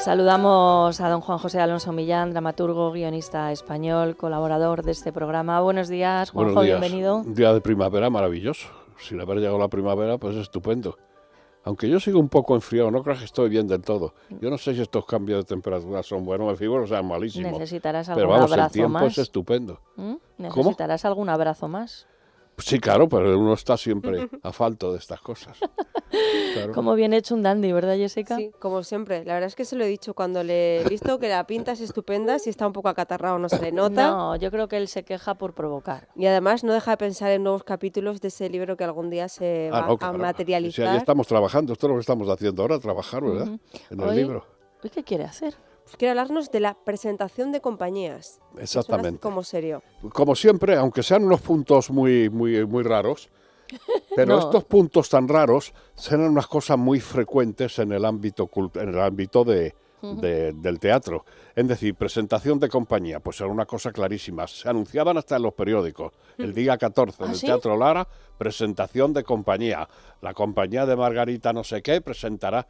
Saludamos a don Juan José Alonso Millán, dramaturgo, guionista español, colaborador de este programa. Buenos días, Juanjo, Buenos días. Bienvenido. Un día de primavera maravilloso. Sin haber llegado la primavera, pues estupendo. Aunque yo sigo un poco enfriado, no creo que estoy bien del todo. Yo no sé si estos cambios de temperatura son buenos, me figuro que sean malísimos. ¿Necesitarás algún pero vamos, abrazo el tiempo más? es estupendo. ¿Necesitarás algún abrazo más? Sí, claro, pero uno está siempre a falto de estas cosas. Claro. Como bien hecho un dandy, ¿verdad, Jessica? Sí, como siempre. La verdad es que se lo he dicho cuando le he visto, que la pinta es estupenda, si está un poco acatarrado no se le nota. No, yo creo que él se queja por provocar. Y además no deja de pensar en nuevos capítulos de ese libro que algún día se va a materializar. Sí, ahí estamos trabajando, esto es lo que estamos haciendo ahora, trabajar, ¿verdad? En el libro. ¿Hoy qué quiere hacer? Pues quiere hablarnos de la presentación de compañías. Exactamente. Como serio. Como siempre, aunque sean unos puntos muy raros, pero estos puntos tan raros serán unas cosas muy frecuentes en el ámbito del teatro. Es decir, presentación de compañía, pues era una cosa clarísima. Se anunciaban hasta en los periódicos. El día 14 en el Teatro Lara, presentación de compañía. La compañía de Margarita no sé qué presentará.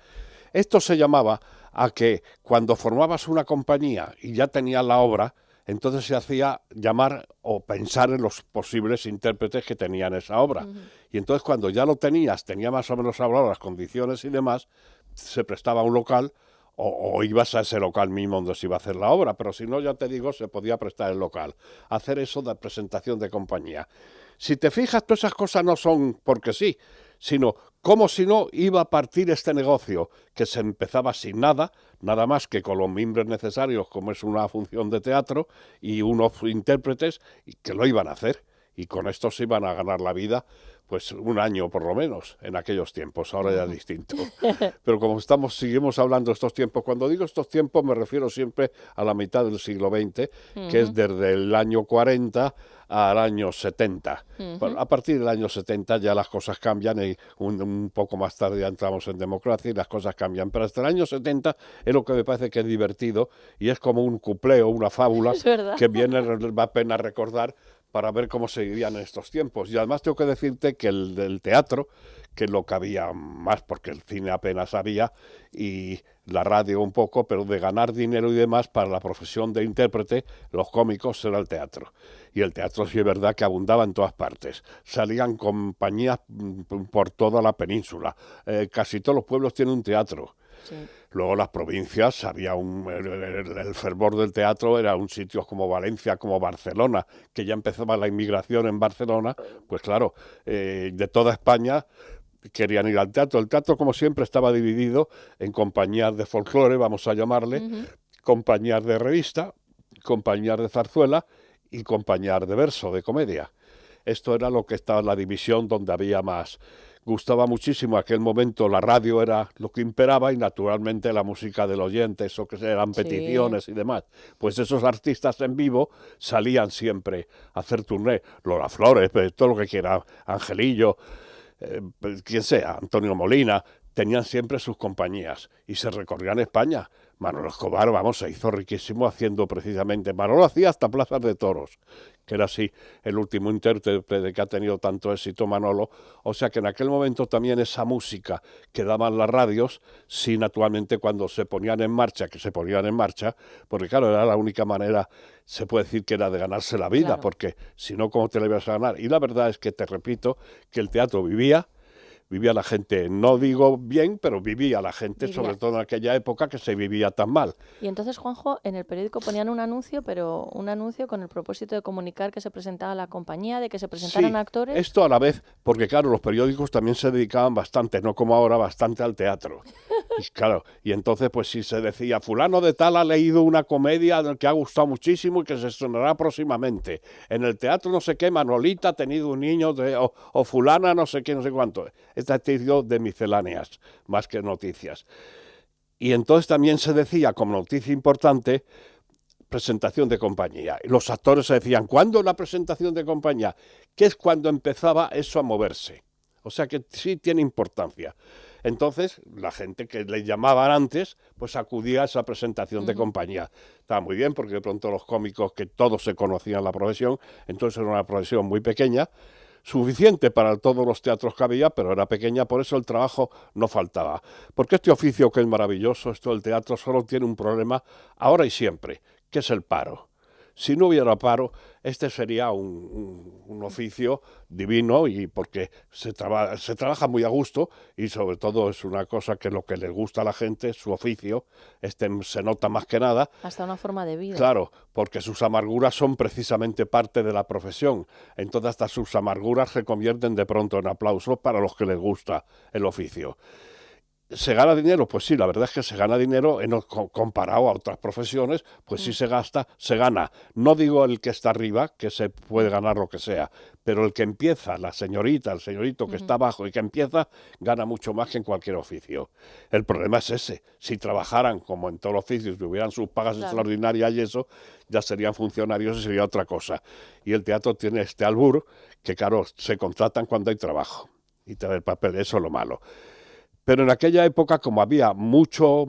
Esto se llamaba a que cuando formabas una compañía y ya tenías la obra, entonces se hacía llamar o pensar en los posibles intérpretes que tenían esa obra. Y entonces cuando ya lo tenías, tenía más o menos hablado las condiciones y demás, se prestaba un local o ibas a ese local mismo donde se iba a hacer la obra, pero si no, ya te digo, se podía prestar el local. Hacer eso de presentación de compañía. Si te fijas, todas esas cosas no son porque sí, sino como si no iba a partir este negocio, que se empezaba sin nada más que con los mimbres necesarios, como es una función de teatro, y unos intérpretes que lo iban a hacer, y con esto se iban a ganar la vida, pues un año por lo menos, en aquellos tiempos, ahora ya es distinto. Pero como seguimos hablando de estos tiempos, cuando digo estos tiempos me refiero siempre a la mitad del siglo XX, que es desde el año 40 al año 70. Bueno, a partir del año 70 ya las cosas cambian y un poco más tarde ya entramos en democracia y las cosas cambian. Pero hasta el año 70 es lo que me parece que es divertido y es como un cupleo, una fábula que va a pena recordar para ver cómo seguirían en estos tiempos. Y además tengo que decirte que el del teatro, que es lo que había más, porque el cine apenas había, y la radio un poco, pero de ganar dinero y demás para la profesión de intérprete, los cómicos era el teatro. Y el teatro sí es verdad que abundaba en todas partes. Salían compañías por toda la península. Casi todos los pueblos tienen un teatro. Sí. Luego las provincias, había el fervor del teatro, era un sitio como Valencia, como Barcelona, que ya empezaba la inmigración en Barcelona, pues claro, de toda España querían ir al teatro. El teatro, como siempre, estaba dividido en compañías de folclore, vamos a llamarle, compañías de revista, compañías de zarzuela y compañías de verso, de comedia. Esto era lo que estaba en la división donde había más. Gustaba muchísimo aquel momento, la radio era lo que imperaba y naturalmente la música del oyente, eso que eran peticiones y demás. Pues esos artistas en vivo salían siempre a hacer turné, Lola Flores, todo lo que quiera, Angelillo, quien sea, Antonio Molina, tenían siempre sus compañías y se recorrían España. Manolo Escobar, vamos, se hizo riquísimo haciendo precisamente, Manolo hacía hasta plazas de toros, que era así el último intérprete que ha tenido tanto éxito Manolo, o sea que en aquel momento también esa música que daban las radios, sí naturalmente cuando se ponían en marcha, porque claro, era la única manera, se puede decir que era de ganarse la vida, porque si no, ¿cómo te la ibas a ganar? Y la verdad es que te repito que el teatro vivía la gente, no digo bien, pero vivía la gente, sobre todo en aquella época que se vivía tan mal. Y entonces, Juanjo, en el periódico ponían un anuncio, pero un anuncio con el propósito de comunicar que se presentaba la compañía, de que se presentaran actores. Esto a la vez, porque claro, los periódicos también se dedicaban bastante, no como ahora, bastante al teatro. Y claro, y entonces pues si se decía, fulano de tal ha leído una comedia que ha gustado muchísimo y que se estrenará próximamente. En el teatro no sé qué, Manolita ha tenido un niño, o fulana no sé qué, no sé cuánto. Esta tipo de misceláneas, más que noticias. Y entonces también se decía, como noticia importante, presentación de compañía. Y los actores se decían, ¿cuándo la presentación de compañía? Que es cuando empezaba eso a moverse. O sea que sí tiene importancia. Entonces, la gente que le llamaban antes, pues acudía a esa presentación de compañía. Estaba muy bien, porque de pronto los cómicos, que todos se conocían la profesión, entonces era una profesión muy pequeña, suficiente para todos los teatros que había, pero era pequeña, por eso el trabajo no faltaba. Porque este oficio que es maravilloso, esto del teatro, solo tiene un problema ahora y siempre, que es el paro. Si no hubiera paro, este sería un oficio divino, y porque se trabaja muy a gusto, y sobre todo es una cosa que lo que les gusta a la gente, su oficio, se nota más que nada. Hasta una forma de vida. Claro, porque sus amarguras son precisamente parte de la profesión. Entonces hasta sus amarguras se convierten de pronto en aplausos para los que les gusta el oficio. ¿Se gana dinero? Pues sí, la verdad es que se gana dinero comparado a otras profesiones, pues sí se gana. No digo el que está arriba, que se puede ganar lo que sea, pero el que empieza, la señorita, el señorito que está abajo y que empieza, gana mucho más que en cualquier oficio. El problema es ese, si trabajaran como en todos los oficios, tuvieran sus pagas extraordinarias y eso, ya serían funcionarios y sería otra cosa. Y el teatro tiene este albur, que claro, se contratan cuando hay trabajo, y te da el papel, eso es lo malo. Pero en aquella época, como había mucho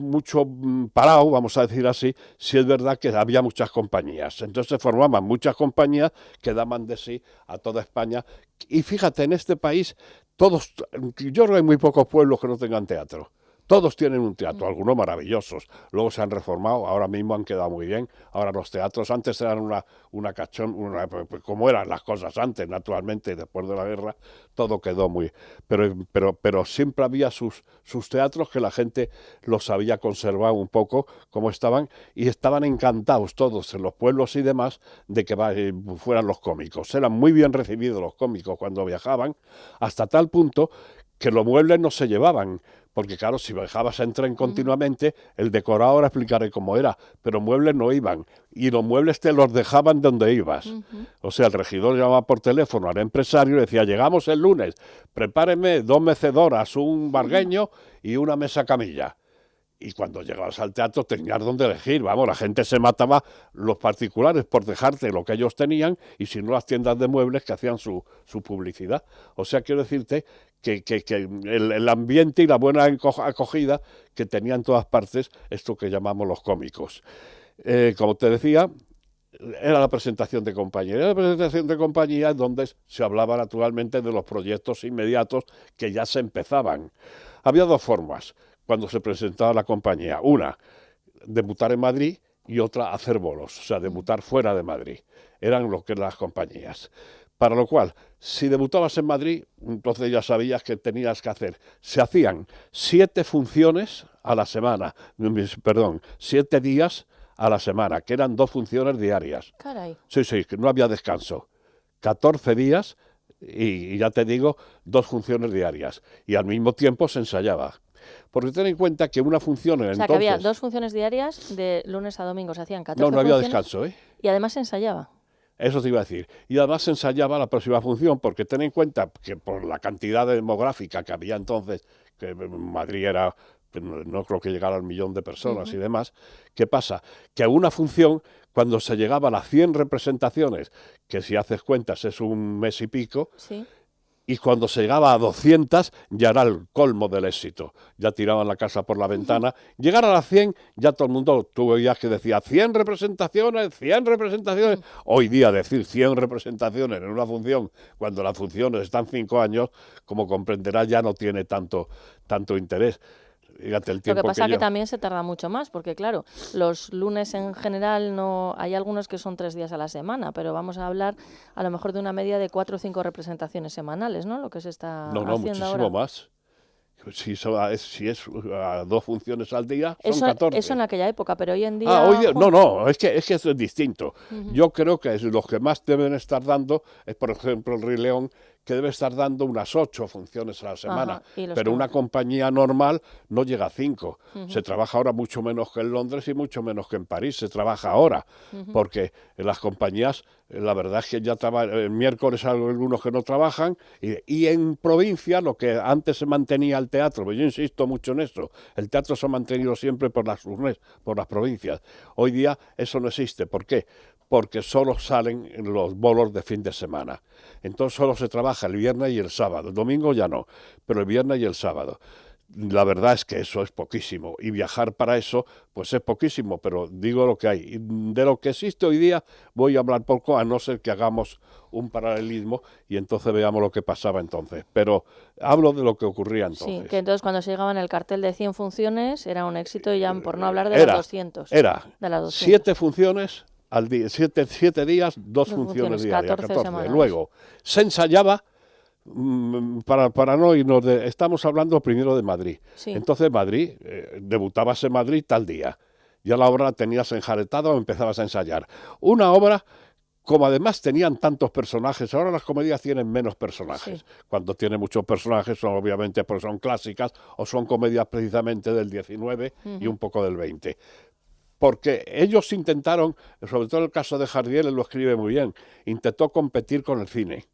parado, vamos a decir así, sí es verdad que había muchas compañías. Entonces se formaban muchas compañías que daban de sí a toda España. Y fíjate, en este país, yo creo que hay muy pocos pueblos que no tengan teatro. Todos tienen un teatro, algunos maravillosos. Luego se han reformado, ahora mismo han quedado muy bien. Ahora los teatros antes eran como eran las cosas antes, naturalmente, después de la guerra, todo quedó muy... Pero siempre había sus teatros que la gente los había conservado un poco como estaban, y estaban encantados todos en los pueblos y demás de que fueran los cómicos. Eran muy bien recibidos los cómicos cuando viajaban, hasta tal punto que los muebles no se llevaban, porque claro, si viajabas en tren continuamente, el decorado, ahora explicaré cómo era, pero muebles no iban, y los muebles te los dejaban donde ibas. O sea, el regidor llamaba por teléfono al empresario y decía, llegamos el lunes, prepáreme 2 mecedoras, un vargueño y una mesa camilla. Y cuando llegabas al teatro tenías donde elegir, vamos, la gente se mataba, los particulares, por dejarte lo que ellos tenían, y si no las tiendas de muebles que hacían su publicidad. O sea, quiero decirte que el ambiente y la buena acogida que tenía en todas partes esto que llamamos los cómicos. Como te decía, era la presentación de compañía. Era la presentación de compañía donde se hablaba naturalmente de los proyectos inmediatos que ya se empezaban. Había 2 formas cuando se presentaba la compañía. Una, debutar en Madrid, y otra, hacer bolos, o sea, debutar fuera de Madrid. Eran lo que eran las compañías. Para lo cual, si debutabas en Madrid, entonces ya sabías que tenías que hacer. Se hacían 7 funciones a la semana, 7 días a la semana, que eran 2 funciones diarias. Caray. Sí, que no había descanso. 14 días y ya te digo, 2 funciones diarias. Y al mismo tiempo se ensayaba. Porque ten en cuenta que una función en O sea, que había 2 funciones diarias de lunes a domingo, se hacían 14 no había funciones, descanso, ¿eh? Y además se ensayaba. Eso te iba a decir. Y además se ensayaba la próxima función, porque ten en cuenta que por la cantidad demográfica que había entonces, que Madrid era, no creo que llegara al 1.000.000 de personas y demás, ¿qué pasa? Que a una función, cuando se llegaba a las 100 representaciones, que si haces cuentas es un mes y pico, Sí. y cuando se llegaba a 200 ya era el colmo del éxito. Ya tiraban la casa por la ventana. Llegar a las 100, ya todo el mundo, tú veías que decía 100 representaciones, 100 representaciones. Hoy día decir 100 representaciones en una función, cuando las funciones están 5 años, como comprenderás, ya no tiene tanto interés. Fíjate el tiempo Lo que pasa que que también se tarda mucho más, porque claro, los lunes en general no hay algunos que son 3 días a la semana, pero vamos a hablar a lo mejor de una media de 4 o 5 representaciones semanales, ¿no? Lo que se está No, haciendo muchísimo ahora. más. Si es a 2 funciones al día, son Eso 14. en aquella época, pero hoy en día... Hoy día, no, es que eso es distinto. Yo creo que los que más deben estar dando es, por ejemplo, el Rey León, que debe estar dando unas 8 funciones a la semana, pero una compañía normal no llega a 5. Se trabaja ahora mucho menos que en Londres y mucho menos que en París, se trabaja ahora, porque en las compañías, la verdad es que ya el miércoles hay algunos que no trabajan, y en provincia, lo que antes se mantenía el teatro, pues yo insisto mucho en eso, el teatro se ha mantenido siempre por las provincias. Hoy día eso no existe. ¿Por qué? Porque solo salen los bolos de fin de semana. Entonces solo se trabaja el viernes y el sábado. El domingo ya no, pero el viernes y el sábado. La verdad es que eso es poquísimo, y viajar para eso pues es poquísimo, pero digo lo que hay. Y de lo que existe hoy día voy a hablar poco, a no ser que hagamos un paralelismo y entonces veamos lo que pasaba entonces, pero hablo de lo que ocurría entonces. Sí, que entonces cuando se llegaba en el cartel de 100 funciones era un éxito, y ya por no hablar de las 200. De las 200. 7 funciones al día, 7 días, 2 funciones diarias, 14 semanas. Luego se ensayaba, para no irnos estamos hablando primero de Madrid. Sí. Entonces Madrid, debutabas en Madrid tal día. Ya la obra la tenías enjaretada o empezabas a ensayar. Una obra, como además tenían tantos personajes, ahora las comedias tienen menos personajes. Sí. Cuando tienen muchos personajes son obviamente porque son clásicas o son comedias precisamente del 19 y un poco del 20. Porque ellos intentaron, sobre todo en el caso de Jardiel, él lo escribe muy bien, intentó competir con el cine.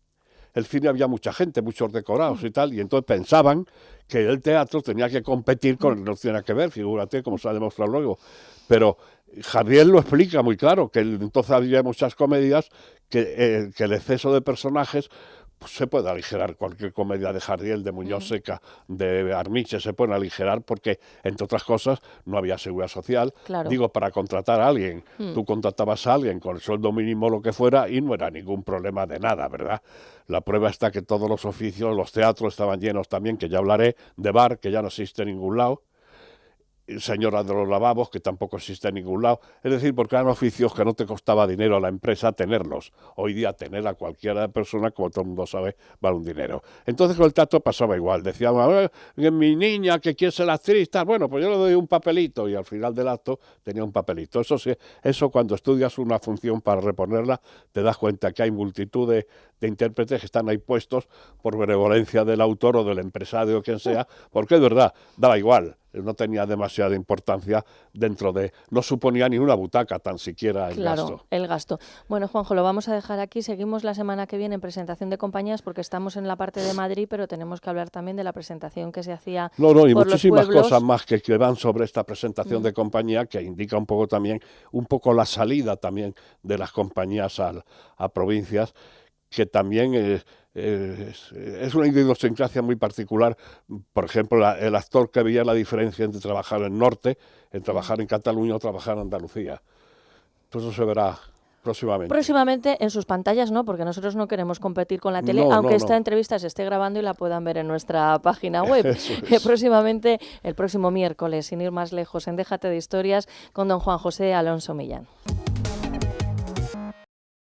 El cine había mucha gente, muchos decorados y tal, y entonces pensaban que el teatro tenía que competir con, no tenía que ver, figúrate, como se ha demostrado luego. Pero Jardiel lo explica muy claro, que entonces había muchas comedias que el exceso de personajes pues se puede aligerar. Cualquier comedia de Jardiel, de Muñoz Seca, de Arniche se puede aligerar porque, entre otras cosas, no había seguridad social. Claro. Digo, para contratar a alguien, tú contratabas a alguien con el sueldo mínimo, lo que fuera, y no era ningún problema de nada, ¿verdad? La prueba está que todos los oficios, los teatros estaban llenos también, que ya hablaré, de bar, que ya no existe en ningún lado. Señora de los lavabos, que tampoco existe en ningún lado. Es decir, porque eran oficios que no te costaba dinero a la empresa tenerlos. Hoy día tener a cualquiera persona, como todo el mundo sabe, vale un dinero. Entonces con el teatro pasaba igual. Decían, mi niña que quiere ser actriz, tal. Bueno, pues yo le doy un papelito, y al final del acto tenía un papelito. Eso sí, eso cuando estudias una función para reponerla, te das cuenta que hay multitud de intérpretes que están ahí puestos por benevolencia del autor o del empresario o quien sea, porque es verdad, daba igual. No tenía demasiada importancia dentro de... No suponía ni una butaca tan siquiera el gasto. Claro, el gasto. Bueno, Juanjo, lo vamos a dejar aquí. Seguimos la semana que viene en presentación de compañías, porque estamos en la parte de Madrid, pero tenemos que hablar también de la presentación que se hacía y por muchísimas los pueblos. cosas más que van sobre esta presentación de compañía, que indica un poco también, un poco la salida también de las compañías a provincias, que también es una idiosincrasia muy particular. Por ejemplo, el actor que veía la diferencia entre trabajar en Norte, en trabajar en Cataluña o trabajar en Andalucía. Pues eso se verá próximamente. Próximamente en sus pantallas, no, porque nosotros no queremos competir con la tele, aunque esta entrevista se esté grabando y la puedan ver en nuestra página web. Próximamente, el próximo miércoles, sin ir más lejos, en Déjate de Historias, con don Juan José Alonso Millán.